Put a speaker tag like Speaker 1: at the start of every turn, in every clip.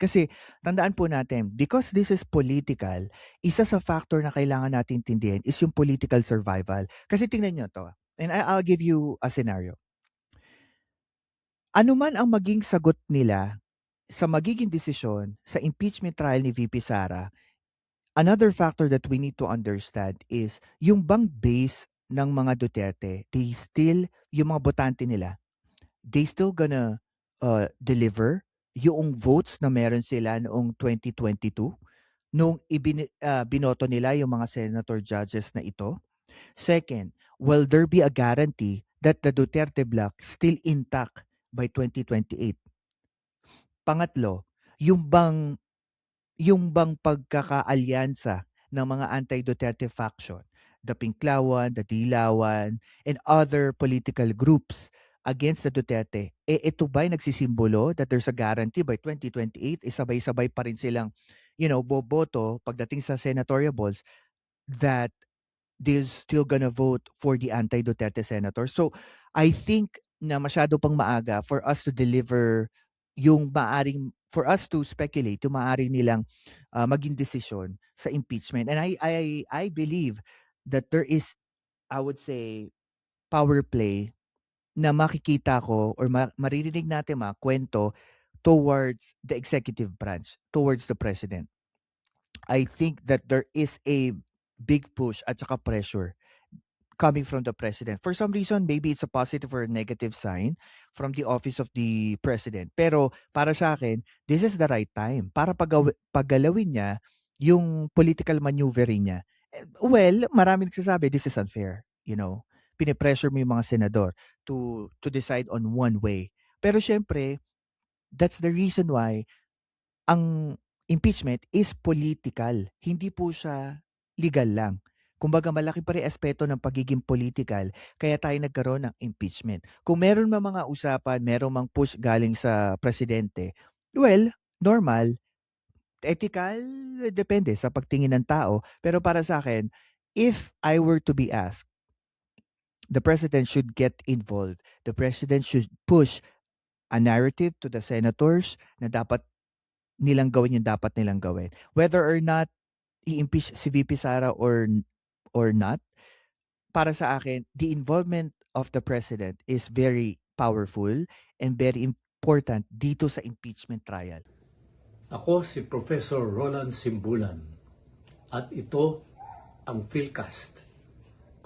Speaker 1: Kasi tandaan po natin, because this is political, isa sa factor na kailangan natin intindihin is yung political survival. Kasi tingnan nyo to, and I'll give you a scenario. Ano man ang maging sagot nila sa magiging desisyon sa impeachment trial ni VP Sara, another factor that we need to understand is yung bang base ng mga Duterte, they still, yung mga botante nila, they still gonna deliver yung votes na meron sila noong 2022 nung binoto nila yung mga senator judges na ito. Second, will there be a guarantee that the Duterte bloc still intact by 2028? Pangatlo, yung bang pagkakaalyansa ng mga anti-Duterte faction, the Pinklawan, the Dilawan, and other political groups against the Duterte, ito ba'y nagsisimbolo that there's a guarantee by 2028, sabay-sabay pa rin silang, boboto pagdating sa senatorial balls that they're still gonna vote for the anti-Duterte senator. So, I think na masyado pang maaga for us to deliver for us to speculate yung maaring nilang maging desisyon sa impeachment. And I believe that there is, I would say, power play na makikita ko or maririnig natin mga kwento towards the executive branch, towards the president. I think that there is a big push at saka pressure coming from the president. For some reason, maybe it's a positive or a negative sign from the office of the president. Pero para sa akin, this is the right time para paggalawin niya yung political maneuvering niya. Well, marami nagsasabi this is unfair, Pinipressure mo yung mga senador to decide on one way. Pero syempre, that's the reason why ang impeachment is political. Hindi po siya legal lang. Kumbaga malaki pa rin aspeto ng pagiging political kaya tayo nagkaroon ng impeachment. Kung meron mang mga usapan, meron mang push galing sa presidente, well, normal, ethical, depende sa pagtingin ng tao. Pero para sa akin, if I were to be asked, the president should get involved. The president should push a narrative to the senators na dapat nilang gawin yung dapat nilang gawin. Whether or not i-impeach si VP Sara or not, para sa akin, the involvement of the president is very powerful and very important dito sa impeachment trial.
Speaker 2: Ako si Professor Roland Simbulan at ito ang Philcast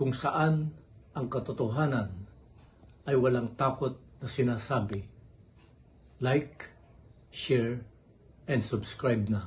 Speaker 2: kung saan ang katotohanan ay walang takot na sinasabi. Like, share, and subscribe na.